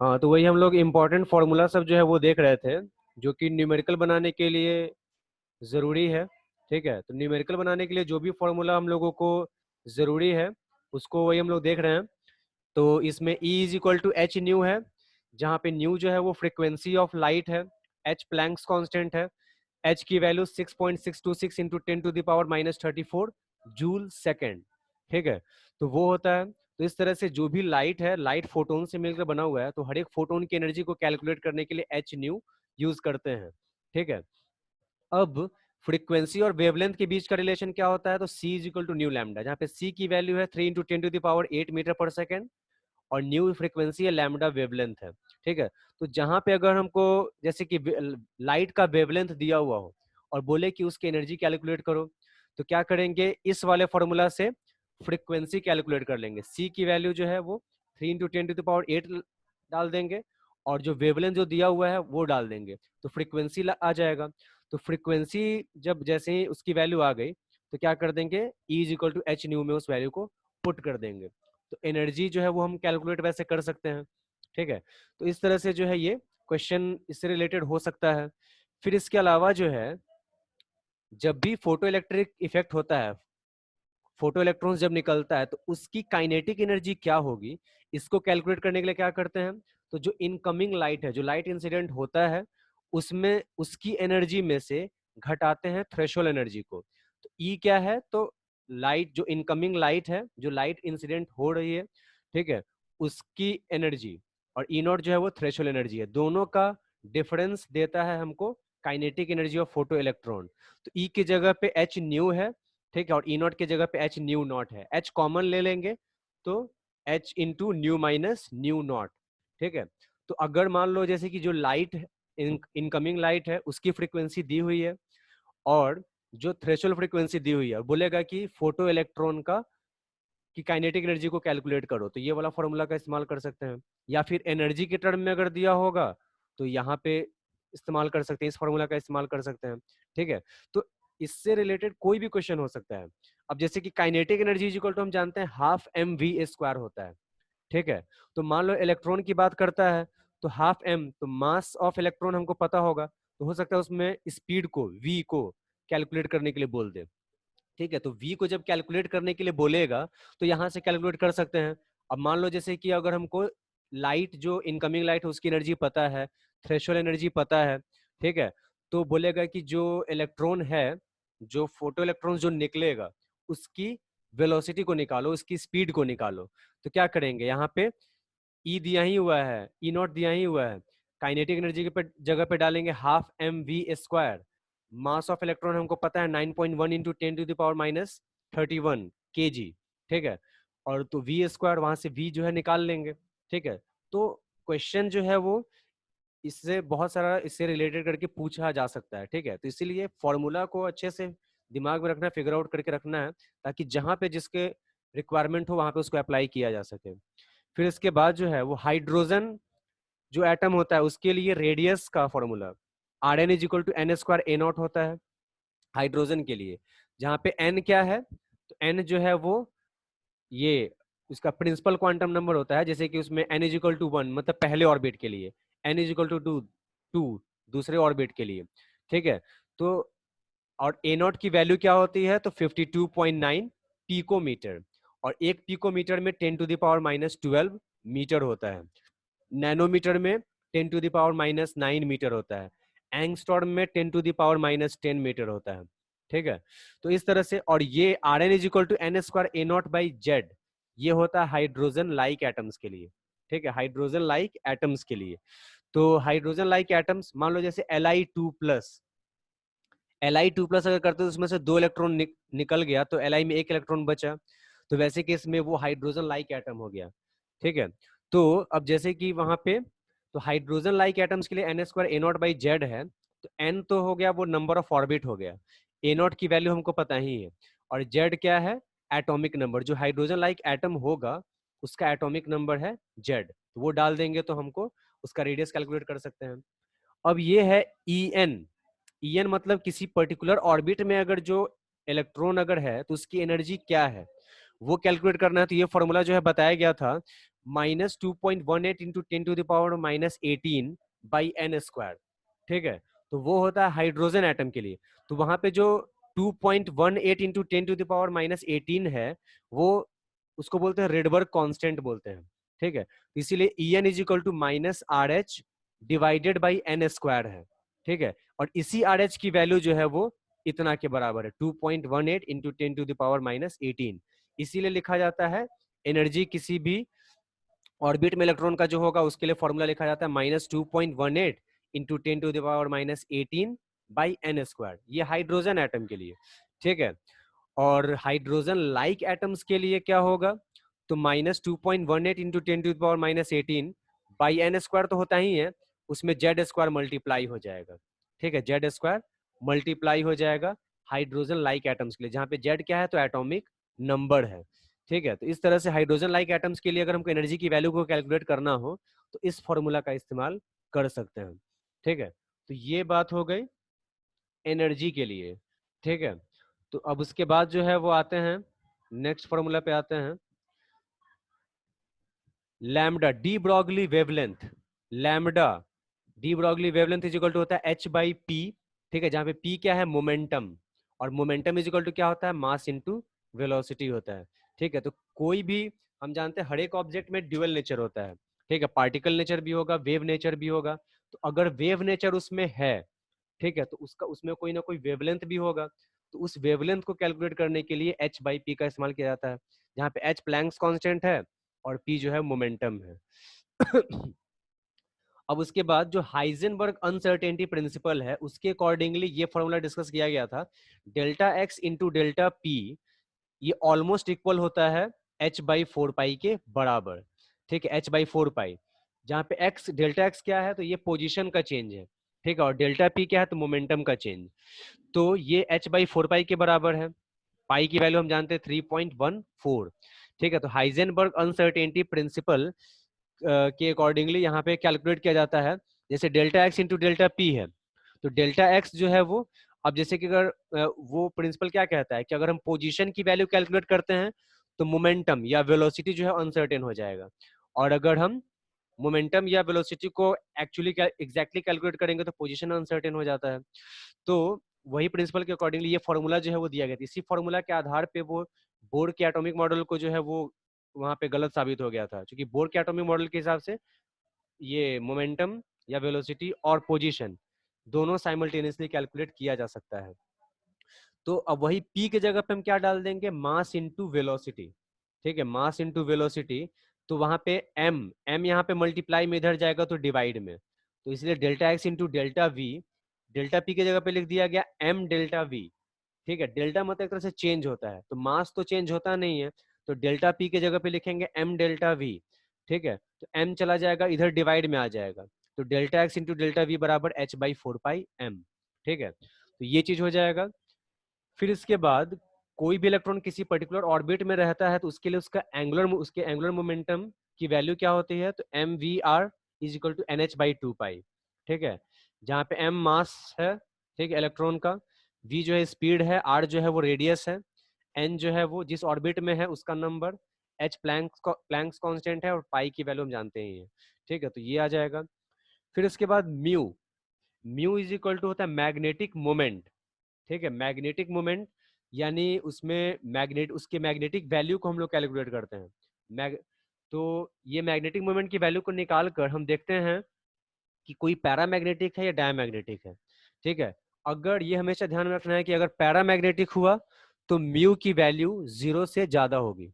हाँ, तो वही हम लोग इम्पोर्टेंट फार्मूला सब जो है वो देख रहे थे, जो कि न्यूमेरिकल बनाने के लिए ज़रूरी है। ठीक है, तो न्यूमेरिकल बनाने के लिए जो भी फार्मूला हम लोगों को ज़रूरी है उसको वही हम लोग देख रहे हैं। तो इसमें E is equal to H nu है, जहाँ पे न्यू जो है वो फ्रिक्वेंसी ऑफ लाइट है, एच प्लैंक्स कांस्टेंट है, एच की वैल्यू 6.626 इंटू 10⁻⁻34 जूल सेकेंड। ठीक है, तो वो होता है। तो इस तरह से जो भी लाइट है, लाइट फोटोन से मिलकर बना हुआ है, तो हर एक फोटोन की एनर्जी को कैलकुलेट करने के लिए एच न्यू यूज करते हैं। ठीक है, अब फ्रीक्वेंसी और वेवलेंथ के बीच का रिलेशन क्या होता है, तो C is equal to nu lambda, जहाँ पे C की वैल्यू है 3 इंटू 10⁸ मीटर पर सेकेंड और न्यू फ्रीक्वेंसी है, लैम्डा वेवलेंथ है। ठीक है, तो जहां पे अगर हमको जैसे कि लाइट का वेवलेंथ दिया हुआ हो और बोले कि उसकी एनर्जी कैलकुलेट करो, तो क्या करेंगे, इस वाले फॉर्मूला से फ्रीक्वेंसी कैलकुलेट कर लेंगे। सी की वैल्यू जो है वो 3 इंटू 10⁸ डाल देंगे और जो वेवलेंथ जो दिया हुआ है वो डाल देंगे, तो फ्रीक्वेंसी आ जाएगा। तो फ्रीक्वेंसी जब जैसे ही उसकी वैल्यू आ गई तो क्या कर देंगे, E is equal to H nu में उस वैल्यू को पुट कर देंगे। तो एनर्जी जो है वो हम कैलकुलेट वैसे कर सकते हैं। ठीक है, तो इस तरह से जो है ये क्वेश्चन इससे रिलेटेड हो सकता है। फिर इसके अलावा जो है, जब भी फोटो इलेक्ट्रिक इफेक्ट होता है, फोटो इलेक्ट्रॉन्स जब निकलता है, तो उसकी काइनेटिक एनर्जी क्या होगी, इसको कैलकुलेट करने के लिए क्या करते हैं, तो जो इनकमिंग लाइट है, जो लाइट इंसिडेंट होता है, उसमें उसकी एनर्जी में से घटाते हैं थ्रेशोल्ड एनर्जी को। तो ई क्या है, तो लाइट जो इनकमिंग लाइट है, जो लाइट इंसिडेंट हो रही है, ठीक है, उसकी एनर्जी, और ई नॉट जो है वो थ्रेशोल्ड एनर्जी है, दोनों का डिफरेंस देता है हमको kinetic energy of photo electron. तो ई की जगह पे एच न्यू है, ठीक है, और ई नॉट की जगह पे एच न्यू नॉट है, एच कॉमन ले लेंगे तो H into new minus new not. ठीक है, तो अगर मान लो जैसे कि जो लाइट इनकमिंग लाइट है उसकी फ्रीक्वेंसी दी हुई है और जो थ्रेशोल्ड फ्रीक्वेंसी दी हुई है, बोलेगा कि फोटो इलेक्ट्रॉन का की काइनेटिक एनर्जी को कैलकुलेट करो, तो ये वाला फॉर्मूला का इस्तेमाल कर सकते हैं। या फिर एनर्जी के टर्म में अगर दिया होगा तो यहाँ पे इस्तेमाल कर सकते हैं, इस फॉर्मूला का इस्तेमाल कर सकते हैं। ठीक है, तो इससे रिलेटेड कोई भी क्वेश्चन हो सकता है। अब जैसे कि काइनेटिक एनर्जी इक्वल टू हम जानते हैं हाफ एम वी स्क्वायर होता है। ठीक है, तो मान लो इलेक्ट्रॉन की बात करता है तो हाफ एम, तो मास ऑफ इलेक्ट्रॉन हमको पता होगा, तो हो सकता है उसमें स्पीड को, वी को कैलकुलेट करने के लिए बोल दे। ठीक है, तो v को जब कैलकुलेट करने के लिए बोलेगा तो यहाँ से कैलकुलेट कर सकते हैं। अब मान लो जैसे कि अगर हमको लाइट जो इनकमिंग लाइट है उसकी एनर्जी पता है, थ्रेशोल्ड एनर्जी पता है, ठीक है, तो बोलेगा कि जो इलेक्ट्रॉन है, जो फोटो इलेक्ट्रॉन जो निकलेगा उसकी वेलोसिटी को निकालो, उसकी स्पीड को निकालो। तो क्या करेंगे, यहाँ पे ई दिया ही हुआ है, ई नॉट दिया ही हुआ है, काइनेटिक एनर्जी के जगह पे डालेंगे half m v square, mass of electron हमको पता है 9.1 इंटू 10⁻⁻31 kg। ठीक है, और तो वी स्क्वायर वहां से वी जो है निकाल लेंगे। ठीक है, तो क्वेश्चन जो है वो इससे बहुत सारा इससे रिलेटेड करके पूछा जा सकता है। ठीक है, तो इसीलिए फॉर्मूला को अच्छे से दिमाग में रखना, फिगर आउट करके रखना है, ताकि जहां पे जिसके रिक्वायरमेंट हो वहां पे उसको अप्लाई किया जा सके। फिर इसके बाद जो है वो हाइड्रोजन जो एटम होता है उसके लिए रेडियस का formula r n is equal to n square a nought होता है हाइड्रोजन के लिए, जहाँ पे एन क्या है, तो एन जो है वो ये उसका प्रिंसिपल क्वांटम नंबर होता है, जैसे कि उसमें एन इज इक्वल टू 1 मतलब पहले ऑर्बिट के लिए, एन इज इक्वल टू 2 दूसरे ऑर्बिट के लिए। ठीक है, तो और ए नॉट की वैल्यू क्या होती है, तो 52.9 पिकोमीटर, और एक पिकोमीटर में 10⁻⁻12 मीटर होता है, नैनोमीटर में 10⁻⁻9 मीटर होता है, एंगस्ट्रॉम में 10⁻⁻10 मीटर होता है। ठीक है, तो इस तरह से, और ये r n is equal to n square a nought by z, ये होता है हाइड्रोजन लाइक एटम्स के लिए। ठीक है, हाइड्रोजन लाइक एटम्स के लिए, तो हाइड्रोजन लाइक एटम्स मान लो जैसे Li2+, Li2+ अगर करते तो उसमें से 2 इलेक्ट्रॉन निकल गया तो Li में 1 इलेक्ट्रॉन बचा, तो वैसे केस में वो हाइड्रोजन लाइक एटम हो गया। ठीक है, तो अब जैसे कि वहां पे तो हाइड्रोजन लाइक एटम्स के लिए n square a nought by z है, तो एन तो हो गया वो नंबर ऑफ ऑर्बिट हो गया, ए नॉट की वैल्यू हमको पता ही है, और जेड क्या है, एटॉमिक नंबर, जो हाइड्रोजन लाइक एटम होगा उसका एटॉमिक नंबर है जेड, तो वो डाल देंगे तो हमको उसका रेडियस कैलकुलेट कर सकते हैं। अब ये है ई एन, ई एन मतलब किसी पर्टिकुलर ऑर्बिट में अगर जो इलेक्ट्रॉन अगर है तो उसकी एनर्जी क्या है वो कैलकुलेट करना है। तो ये फॉर्मूला जो है बताया गया था -2.18 इंटू 10⁻⁻18 बाई n स्क्वायर, ठीक है। तो वो होता है हाइड्रोजन एटम के लिए। तो वहां पे जो 2.18 इंटू 10⁻⁻18 है, वो उसको बोलते हैं रेडबर्ग कांस्टेंट बोलते हैं, ठीक है। तो इसीलिए En is equal to -RH divided by n square है, ठीक है। और इसी RH की वैल्यू जो है वो इतना के बराबर है, 2.18 इंटू 10⁻⁻18। इसीलिए लिखा जाता है एनर्जी किसी भी ऑर्बिट में इलेक्ट्रॉन का जो होगा उसके लिए फॉर्मूला लिखा जाता है -2.18 इंटू 10⁻⁻18 बाई n स्क्वायर। ये हाइड्रोजन एटम के लिए, ठीक है। और हाइड्रोजन लाइक एटम्स के लिए क्या होगा, तो -2.18 इंटू 10⁻⁻18 बाई n स्क्वायर तो होता ही है, उसमें जेड स्क्वायर मल्टीप्लाई हो जाएगा, ठीक है। जेड स्क्वायर मल्टीप्लाई हो जाएगा हाइड्रोजन लाइक एटम्स के लिए, जहां पे जेड क्या है, तो एटॉमिक नंबर है, ठीक है। तो इस तरह से हाइड्रोजन लाइक एटम्स के लिए अगर हमको एनर्जी की वैल्यू को कैलकुलेट करना हो तो इस फॉर्मूला का इस्तेमाल कर सकते हैं, ठीक है। तो ये बात हो गई एनर्जी के लिए, ठीक है। तो अब उसके बाद जो है वो आते हैं नेक्स्ट फॉर्मूला पे आते हैं, lambda de Broglie wavelength. Lambda de Broglie wavelength is equal to होता है h बाई पी, ठीक है। जहां पे p क्या है, मोमेंटम, और मोमेंटम इज इक्वल टू क्या होता है, मास इनटू वेलोसिटी होता है, ठीक है। तो कोई भी, हम जानते हैं हर एक ऑब्जेक्ट में ड्यूअल नेचर होता है, ठीक है। पार्टिकल नेचर भी होगा, वेव नेचर भी होगा। तो अगर वेव नेचर उसमें है, ठीक है, तो उसका उसमें कोई ना कोई वेवलेंथ भी होगा। तो उस वेवलेंथ को कैलकुलेट करने के लिए h बाई पी का इस्तेमाल किया जाता है, जहाँ पे h प्लैंक्स कांस्टेंट है और p जो है मोमेंटम है। अब उसके बाद जो हाइजेनबर्ग अनसर्टेनिटी प्रिंसिपल है, उसके अकॉर्डिंगली ये फॉर्मूला डिस्कस किया गया था, delta x into delta P ये ऑलमोस्ट इक्वल होता है h बाई 4 पाई के बराबर, ठीक है। h बाई 4 पाई, जहां पे x डेल्टा एक्स क्या है, तो ये पोजीशन का चेंज है, ठीक है। और डेल्टा पी क्या है, तो मोमेंटम का चेंज। तो ये h बाई 4 पाई के बराबर है। पाई की वैल्यू हम जानते हैं 3.14, ठीक है। तो हाइजेनबर्ग अनसर्टेनिटी प्रिंसिपल के अकॉर्डिंगली यहाँ पे कैलकुलेट किया जाता है, जैसे delta x into delta P है, तो डेल्टा एक्स जो है वो, अब जैसे कि अगर वो प्रिंसिपल क्या कहता है कि अगर हम पोजीशन की वैल्यू कैलकुलेट करते हैं तो मोमेंटम या वेलोसिटी जो है अनसर्टेन हो जाएगा, और अगर हम मोमेंटम या वेलोसिटी को एक्चुअली एग्जैक्टली कैलकुलेट करेंगे तो पोजीशन अनसर्टेन हो जाता है। तो वही प्रिंसिपल के अकॉर्डिंगली ये फॉर्मूला जो है वो दिया गया था। इसी फॉर्मूला के आधार पे वो बोर के एटॉमिक मॉडल को जो है वो वहां पे गलत साबित हो गया था, क्योंकि बोर के एटॉमिक मॉडल के हिसाब से ये मोमेंटम या वेलोसिटी और पोजीशन दोनों साइमल्टेनियसली कैलकुलेट किया जा सकता है। तो अब वही p के जगह पे हम क्या डाल देंगे, मास इनटू वेलोसिटी, ठीक है। मास इनटू वेलोसिटी, तो वहां पे m यहाँ पे मल्टीप्लाई में इधर जाएगा तो डिवाइड में, तो इसलिए delta x into delta we, delta P की जगह पे लिख दिया गया m डेल्टा वी, ठीक है। डेल्टा मतलब एक तरह से चेंज होता है, तो मास तो चेंज होता नहीं है, तो डेल्टा पी की जगह पे लिखेंगे m डेल्टा वी, ठीक है। तो m चला जाएगा इधर डिवाइड में आ जाएगा, तो delta x into delta we बराबर h बाई 4 पाई m, ठीक है। तो ये चीज हो जाएगा। फिर इसके बाद कोई भी इलेक्ट्रॉन किसी पर्टिकुलर ऑर्बिट में रहता है तो उसके लिए उसके एंगुलर मोमेंटम की वैल्यू क्या होती है, तो m v r is equal to n h by 2 pi, ठीक है। जहाँ पे एम मास है, ठीक है, इलेक्ट्रॉन का, वी जो है स्पीड है, आर जो है वो रेडियस है, एन जो है वो जिस ऑर्बिट में है उसका नंबर, एच प्लैंक्स कांस्टेंट है, और पाई की वैल्यू हम जानते ही हैं, ठीक है। तो ये आ जाएगा। फिर उसके बाद mu, mu is equal to होता है मैग्नेटिक मोमेंट, ठीक है। मैग्नेटिक मोमेंट यानी उसमें उसके मैग्नेटिक वैल्यू को हम लोग कैलकुलेट करते हैं। तो ये मैग्नेटिक मोमेंट की वैल्यू को निकाल कर हम देखते हैं कि कोई पैरामैग्नेटिक है या डायमैग्नेटिक है, ठीक है। अगर ये हमेशा ध्यान में रखना है कि अगर पैरामैग्नेटिक हुआ तो म्यू की वैल्यू 0 से ज्यादा होगी,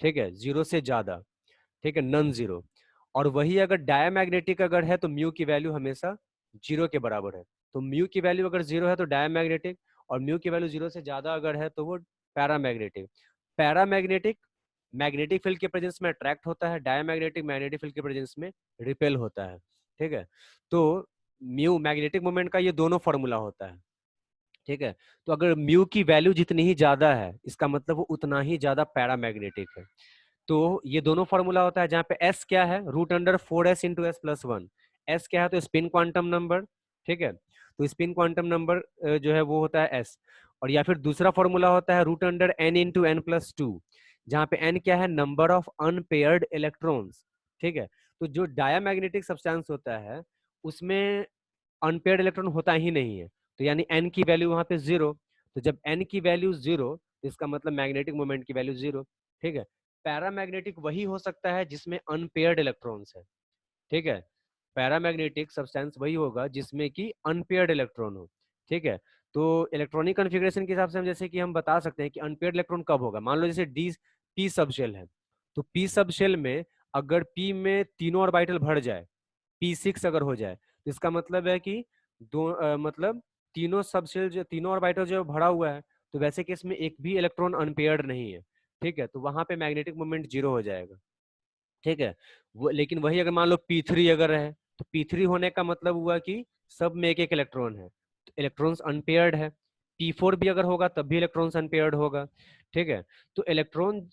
ठीक है, 0 से ज्यादा, ठीक है, नॉन जीरो। और वही अगर डायमैग्नेटिक अगर है तो म्यू की वैल्यू हमेशा 0 के बराबर है। तो म्यू की वैल्यू अगर 0 है तो डायमैग्नेटिक, और म्यू की वैल्यू 0 से ज्यादा अगर है तो वो पैरामैग्नेटिक। पैरामैग्नेटिक मैग्नेटिक फील्ड के प्रेजेंस में अट्रैक्ट होता है, डायमैग्नेटिक मैग्नेटिक फील्ड के प्रेजेंस में रिपेल होता है, ठीक है। तो म्यू मैग्नेटिक मोमेंट का ये दोनों फॉर्मूला होता है, ठीक है। तो अगर म्यू की वैल्यू जितनी ही ज्यादा है इसका मतलब वो उतना ही ज्यादा पैरामैग्नेटिक है। तो ये दोनों फॉर्मूला होता है, जहाँ पे एस क्या है, √4s into S plus 1। S क्या है, तो स्पिन क्वांटम नंबर, ठीक है। तो स्पिन क्वांटम नंबर जो है वो होता है एस। और या फिर दूसरा फॉर्मूला होता है √n इंटू n प्लस 2, जहाँ पे n क्या है, नंबर ऑफ अनपेयर्ड इलेक्ट्रॉन्स, ठीक है। तो जो डायामैग्नेटिक सब्सटेंस होता है उसमें अनपेयर्ड इलेक्ट्रॉन होता ही नहीं है, तो यानी एन की वैल्यू वहां पे जीरो। तो जब एन की वैल्यू जीरो, तो इसका मतलब मैग्नेटिक मोमेंट की वैल्यू जीरो। ठीक है। पैरामैग्नेटिक वही हो सकता है जिसमें अनपेयर्ड इलेक्ट्रॉन्स है। ठीक है। पैरामैग्नेटिक सब्सटेंस वही होगा जिसमें कि अनपेयर्ड इलेक्ट्रॉन हो। ठीक है। तो इलेक्ट्रॉनिक कॉन्फ़िगरेशन के हिसाब से हम जैसे कि हम बता सकते हैं कि अनपेयर्ड इलेक्ट्रॉन कब होगा। मान लो जैसे डी पी सब शेल है, तो पी सब शेल में अगर पी में तीनों ऑर्बिटल भर जाए, P6 अगर हो जाए, तो इसका मतलब है कि मतलब तीनों सबशेल जो तीनों ऑर्बिटल जो भरा हुआ है, तो वैसे केस में एक भी इलेक्ट्रॉन अनपेयर्ड नहीं है। ठीक है। तो वहां पे मैग्नेटिक मोमेंट जीरो हो जाएगा। ठीक है। वो लेकिन वही अगर मान लो P3 अगर है, तो P3 होने का मतलब हुआ कि सब में एक एक इलेक्ट्रॉन है, तो इलेक्ट्रॉन्स अनपेयर्ड है। P4 भी अगर होगा तब भी इलेक्ट्रॉन्स अनपेयर्ड होगा। ठीक है। तो इलेक्ट्रॉन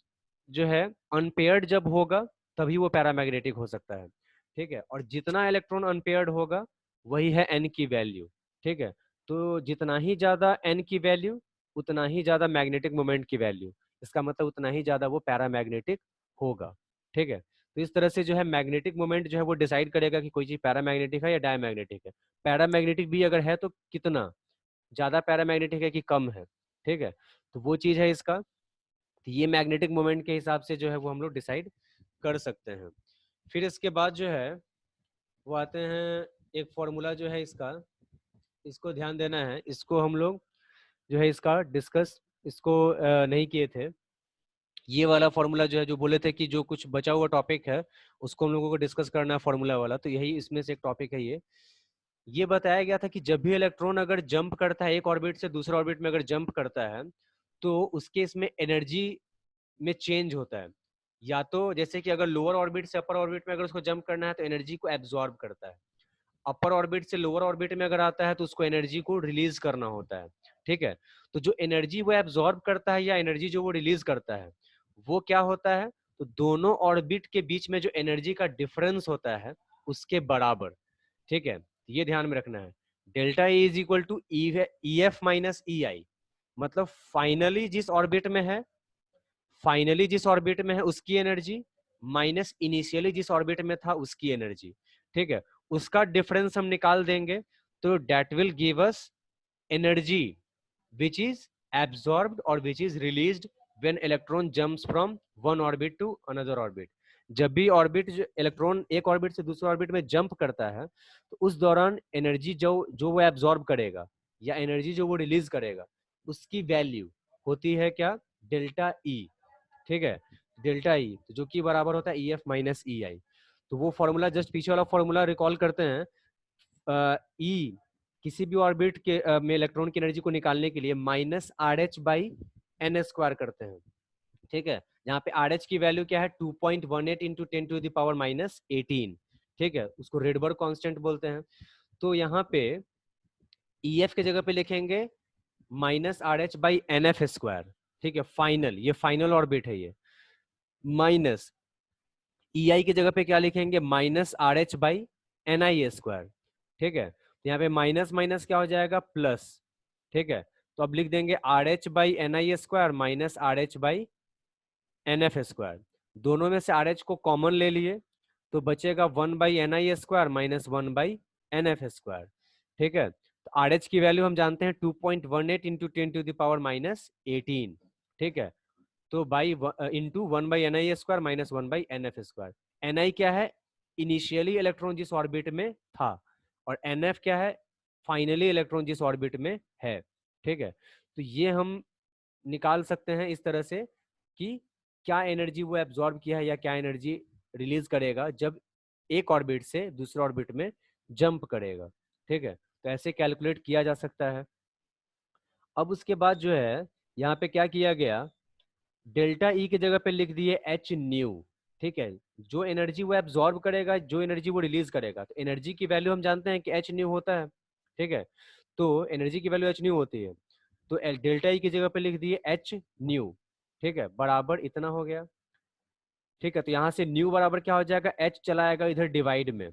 जो है अनपेयर्ड जब होगा तभी वो पैरामैग्नेटिक हो सकता है। ठीक है। और जितना इलेक्ट्रॉन अनपेयर्ड होगा वही है एन की वैल्यू। ठीक है। तो जितना ही ज्यादा एन की वैल्यू उतना ही ज्यादा मैग्नेटिक मोमेंट की वैल्यू, इसका मतलब उतना ही ज्यादा वो पैरामैग्नेटिक होगा। ठीक है। तो इस तरह से जो है मैग्नेटिक मोमेंट जो है वो डिसाइड करेगा कि कोई चीज पैरामैग्नेटिक है या डायमैग्नेटिक है। पैरामैग्नेटिक भी अगर है तो कितना ज्यादा पैरामैग्नेटिक है कि कम है। ठीक है। तो वो चीज है इसका। तो ये मैग्नेटिक मोमेंट के हिसाब से जो है वो हम लोग डिसाइड कर सकते हैं। फिर इसके बाद जो है वो आते हैं एक फॉर्मूला जो है इसका, इसको ध्यान देना है, इसको हम लोग जो है इसका डिस्कस इसको नहीं किए थे। ये वाला फॉर्मूला जो है जो बोले थे कि जो कुछ बचा हुआ टॉपिक है उसको हम लोगों को डिस्कस करना है फॉर्मूला वाला, तो यही इसमें से एक टॉपिक है। ये बताया गया था कि जब भी इलेक्ट्रॉन अगर जंप करता है एक ऑर्बिट से दूसरे ऑर्बिट में अगर जंप करता है, तो उसके इसमें एनर्जी में चेंज होता है। या तो जैसे कि अगर लोअर ऑर्बिट से अपर ऑर्बिट में अगर उसको जंप करना है तो एनर्जी को एब्जॉर्ब करता है, अपर ऑर्बिट से लोअर ऑर्बिट में अगर आता है तो उसको एनर्जी को रिलीज करना होता है। ठीक है। तो जो एनर्जी वो एब्जॉर्ब करता है या एनर्जी जो वो रिलीज करता है वो क्या होता है, तो दोनों ऑर्बिट के बीच में जो एनर्जी का डिफरेंस होता है उसके बराबर। ठीक है। ये ध्यान में रखना है। Delta E is equal to E F minus E I, मतलब फाइनली जिस ऑर्बिट में है उसकी एनर्जी माइनस इनिशियली जिस ऑर्बिट में था उसकी एनर्जी। ठीक है। उसका डिफरेंस हम निकाल देंगे, तो that will give us energy which is absorbed or which is released when electron jumps from one orbit to another orbit। जब भी ऑर्बिट इलेक्ट्रॉन एक ऑर्बिट से दूसरे ऑर्बिट में जंप करता है तो उस दौरान एनर्जी जो जो वो एब्जॉर्ब करेगा या एनर्जी जो वो रिलीज करेगा उसकी वैल्यू होती है क्या, डेल्टा ई। ठीक है। डेल्टा ई जो कि बराबर होता है ई एफ माइनस ई आई। तो वो फॉर्मूला जस्ट पीछे वाला फॉर्मूला रिकॉल करते हैं। ई किसी भी ऑर्बिट के में इलेक्ट्रॉन की एनर्जी को निकालने के लिए minus r h by n square करते हैं। ठीक है। यहाँ पे आर एच की वैल्यू क्या है 2.18 इंटू 10⁻⁻18। ठीक है। उसको रेडबर्ग कांस्टेंट बोलते हैं। तो यहाँ पे ई एफ के जगह पे लिखेंगे minus r h by n f square. ठीक है। फाइनल, ये फाइनल ऑर्बिट है ये, माइनस ई आई की जगह पे क्या लिखेंगे, minus r h by n i square. ठीक है। तो यहाँ पे माइनस माइनस क्या हो जाएगा, प्लस। ठीक है। तो अब लिख देंगे r h by n i square minus r h by n f square. दोनों में से आर एच को कॉमन ले लिए तो बचेगा 1/ni² माइनस 1/nf²। ठीक है। तो आर एच की वैल्यू हम जानते हैं 2.18 इंटू 10⁻⁻18। ठीक है। तो by into 1/ni² minus 1/nf²। ni क्या है, इनिशियली इलेक्ट्रॉन जिस ऑर्बिट में था, और nf क्या है, फाइनली इलेक्ट्रॉन जिस ऑर्बिट में है। ठीक है। तो ये हम निकाल सकते हैं इस तरह से कि क्या एनर्जी वो एब्जॉर्ब किया है या क्या एनर्जी रिलीज करेगा जब एक ऑर्बिट से दूसरे ऑर्बिट में जंप करेगा। ठीक है। तो ऐसे कैलकुलेट किया जा सकता है। अब उसके बाद जो है यहाँ पे क्या किया गया, डेल्टा ई की जगह पे लिख दिए एच न्यू। ठीक है। जो एनर्जी वो एब्जॉर्ब करेगा, जो एनर्जी वो रिलीज करेगा, तो एनर्जी की वैल्यू हम जानते हैं कि एच न्यू होता है। ठीक है। तो एनर्जी की वैल्यू एच न्यू होती है, तो डेल्टा ई की जगह पे लिख दिए एच न्यू। ठीक है। बराबर इतना हो गया। ठीक है। तो यहाँ से न्यू बराबर क्या हो जाएगा, एच चलाएगा इधर डिवाइड में,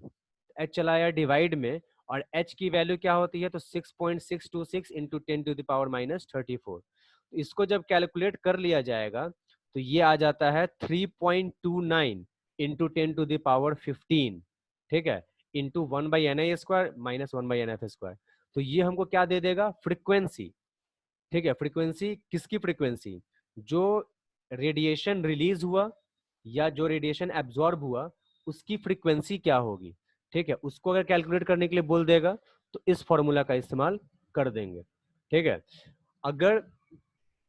एच चलाया डिवाइड में, और एच की वैल्यू क्या होती है, तो 6.626 इंटू 10⁻⁻34। इसको जब कैलकुलेट कर लिया जाएगा तो ये आ जाता है 3.29 इंटू 10 टू द पावर 15, ठीक है, इंटू 1/ni² माइनस 1/nf²। तो ये हमको क्या दे देगा, फ्रीक्वेंसी, ठीक है। फ्रीक्वेंसी किसकी फ्रीक्वेंसी, जो रेडिएशन रिलीज हुआ या जो रेडिएशन एब्जॉर्ब हुआ उसकी फ्रीक्वेंसी क्या होगी, ठीक है। उसको अगर कैलकुलेट करने के लिए बोल देगा तो इस फॉर्मूला का इस्तेमाल कर देंगे, ठीक है। अगर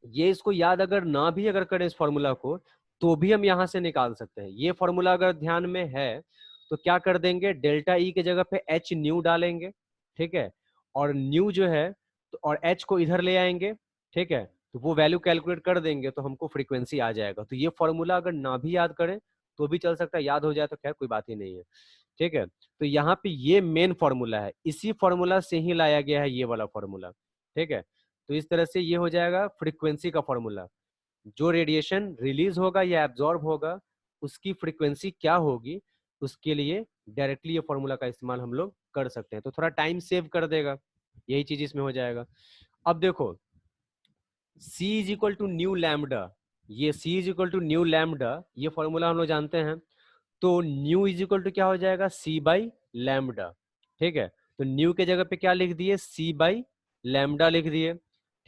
ये इसको याद अगर ना भी अगर करें इस फॉर्मूला को, तो भी हम यहां से निकाल सकते हैं। ये फॉर्मूला अगर ध्यान में है तो क्या कर देंगे, डेल्टा ई के जगह पे एच न्यू डालेंगे, ठीक है। और न्यू जो है तो और एच को इधर ले आएंगे, ठीक है। तो वो वैल्यू कैलकुलेट कर देंगे तो हमको फ्रीक्वेंसी आ जाएगा। तो ये फॉर्मूला अगर ना भी याद करें तो भी चल सकता है, याद हो जाए तो खैर कोई बात ही नहीं है, ठीक है। तो यहाँ पे ये मेन फॉर्मूला है, इसी फॉर्मूला से ही लाया गया है ये वाला फॉर्मूला, ठीक है। तो इस तरह से ये हो जाएगा फ्रीक्वेंसी का फॉर्मूला, जो रेडिएशन रिलीज होगा या एब्जॉर्ब होगा उसकी फ्रीक्वेंसी क्या होगी, उसके लिए डायरेक्टली ये फॉर्मूला का इस्तेमाल हम लोग कर सकते हैं। तो थोड़ा टाइम सेव कर देगा, यही चीज इसमें हो जाएगा। अब देखो C is equal to nu lambda, ये C is equal to nu lambda, ये फॉर्मूला हम लोग जानते हैं। तो न्यू इज इक्वल टू क्या हो जाएगा, C/लैम्डा, ठीक है। तो न्यू के जगह पे क्या लिख दिए, C/लैम्डा लिख दिए,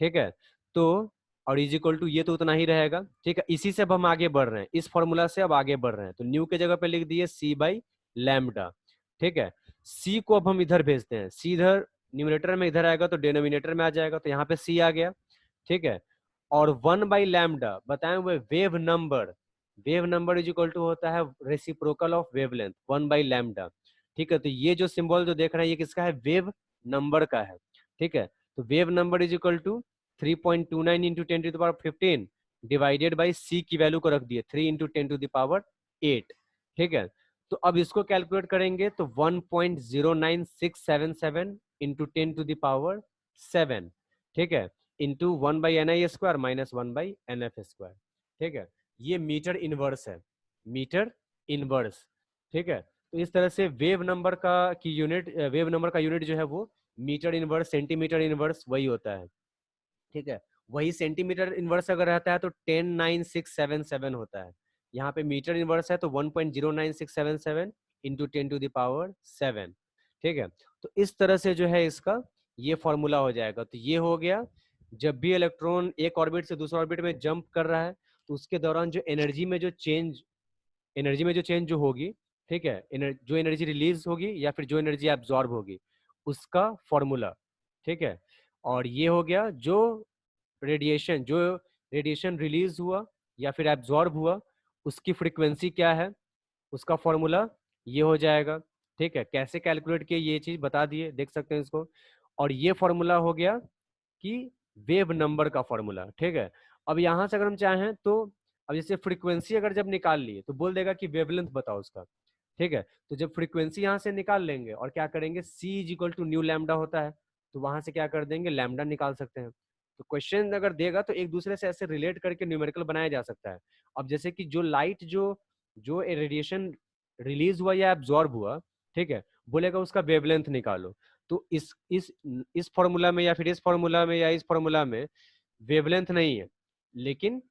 ठीक है। तो और इज इक्वल टू ये तो उतना ही रहेगा, ठीक है। इसी से अब हम आगे बढ़ रहे हैं, इस फॉर्मूला से अब आगे बढ़ रहे हैं। तो न्यू के जगह पे लिख दिए C/लैम्डा, ठीक है। C को अब हम इधर भेजते हैं, C इधर न्यूमरेटर में इधर आएगा तो डिनोमिनेटर में आ जाएगा, तो यहाँ पे C आ गया, ठीक है। और 1/लैम्डा बताए हुए wave number, wave number is equal to होता है रेसिप्रोकल ऑफ वेवलेंथ 1/लैम्डा, ठीक है। तो ये जो सिंबल जो देख रहे हैं ये किसका है, वेव नंबर का है, ठीक है। तो wave number is equal to 3.29 into 10⁻15 divided by C की वैल्यू को रख दिए 3 इंटू 10⁸, ठीक है। तो अब इसको कैलकुलेट करेंगे तो 1.09677 इंटू 10⁻7, ठीक है, इंटू 1/ni² माइनस 1/nf², ठीक है। ये मीटर इनवर्स है, मीटर इनवर्स, ठीक है। तो इस तरह से वेव नंबर का की यूनिट, वेव नंबर का यूनिट जो है वो मीटर इनवर्स, सेंटीमीटर इनवर्स वही होता है, ठीक है। वही सेंटीमीटर इनवर्स अगर रहता है तो 109677 होता है। यहाँ पे मीटर इनवर्स है तो 1.09677 इंटू 10⁻7, ठीक है। तो इस तरह से जो है इसका ये फॉर्मूला हो जाएगा। तो ये हो गया, जब भी इलेक्ट्रॉन एक ऑर्बिट से दूसरे ऑर्बिट में जंप कर रहा है तो उसके दौरान जो एनर्जी में जो चेंज, एनर्जी में जो चेंज जो होगी, ठीक है, जो एनर्जी रिलीज होगी या फिर जो एनर्जी एब्जॉर्ब होगी उसका फॉर्मूला, ठीक है। और ये हो गया जो रेडिएशन रिलीज हुआ या फिर एब्जॉर्ब हुआ उसकी फ्रीक्वेंसी क्या है, उसका फॉर्मूला ये हो जाएगा, ठीक है। कैसे कैलकुलेट किए ये चीज बता दिए, देख सकते हैं इसको। और ये फॉर्मूला हो गया कि वेव नंबर का फॉर्मूला, ठीक है। अब यहां से अगर हम चाहें तो अब जैसे फ्रीक्वेंसी अगर जब निकाल लिए तो बोल देगा कि वेवलेंथ बताओ उसका, ठीक है। तो जब फ्रीक्वेंसी यहाँ से निकाल लेंगे और क्या करेंगे, C is equal to nu lambda होता है, तो वहां से क्या कर देंगे, लैम्डा निकाल सकते हैं। तो क्वेश्चन अगर देगा तो एक दूसरे से ऐसे रिलेट करके न्यूमेरिकल बनाया जा सकता है। अब जैसे कि जो लाइट जो जो रेडिएशन रिलीज हुआ या एब्जॉर्ब हुआ, ठीक है, बोलेगा उसका वेवलेंथ निकालो। तो इस फॉर्मूला में या फिर इस फॉर्मूला में या इस फॉर्मूला में वेवलेंथ नहीं है, लेकिन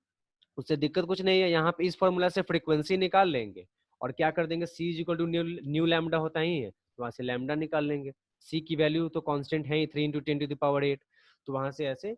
उससे दिक्कत कुछ नहीं है। यहाँ पे इस फॉर्मूला से फ्रीक्वेंसी निकाल लेंगे और क्या कर देंगे, C is equal to nu lambda होता ही है तो वहां से लैम्डा निकाल लेंगे। सी की वैल्यू तो कांस्टेंट है ही 3 इंटू 10⁸, तो वहां से ऐसे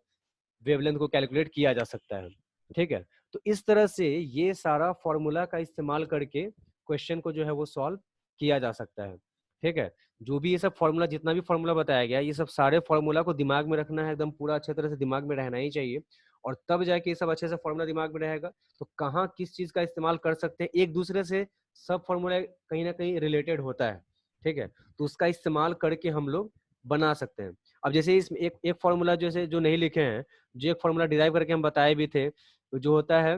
वेवलेंथ को कैलकुलेट किया जा सकता है, ठीक है। तो इस तरह से ये सारा फॉर्मूला का इस्तेमाल करके क्वेश्चन को जो है वो सॉल्व किया जा सकता है, ठीक है। जो भी ये सब फॉर्मूला, जितना भी फॉर्मूला बताया गया, ये सब सारे फॉर्मूला को दिमाग में रखना है, एकदम पूरा अच्छे तरह से दिमाग में रहना ही चाहिए। और तब जाके ये सब अच्छे से फॉर्मूला दिमाग में रहेगा तो कहाँ किस चीज का इस्तेमाल कर सकते हैं, एक दूसरे से सब फॉर्मूला कहीं ना कहीं रिलेटेड होता है, ठीक है। तो उसका इस्तेमाल करके हम लोग बना सकते हैं। अब जैसे इसमें एक एक फॉर्मूला जैसे जो नहीं लिखे हैं, जो एक फॉर्मूला डिराइव करके हम बताए भी थे, जो होता है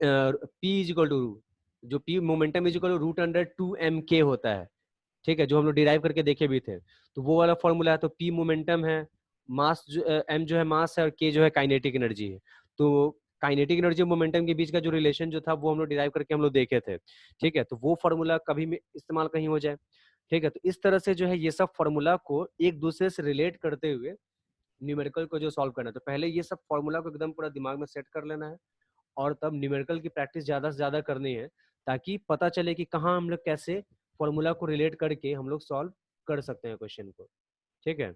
पी इज इक्वल टू, जो p momentum is equal to √2m k होता है, ठीक है, जो हम लोग डिराइव करके देखे भी थे। तो वो वाला फॉर्मूला है। तो पी मोमेंटम है, मास जो एम जो है मास है और के जो है काइनेटिक एनर्जी है। तो काइनेटिक एनर्जी और मोमेंटम के बीच का जो रिलेशन जो था वो हम लोग डिराइव करके हम लोग देखे थे, ठीक है। तो वो फॉर्मूला कभी इस्तेमाल कहीं हो जाए, ठीक है। तो इस तरह से जो है ये सब फॉर्मूला को एक दूसरे से रिलेट करते हुए न्यूमेरिकल को जो सॉल्व करना है, तो पहले ये सब फॉर्मूला को एकदम पूरा दिमाग में सेट कर लेना है और तब न्यूमेरिकल की प्रैक्टिस ज्यादा से ज्यादा करनी है, ताकि पता चले कि कहाँ हम लोग कैसे फॉर्मूला को रिलेट करके हम लोग सॉल्व कर सकते हैं क्वेश्चन को। ठीक है।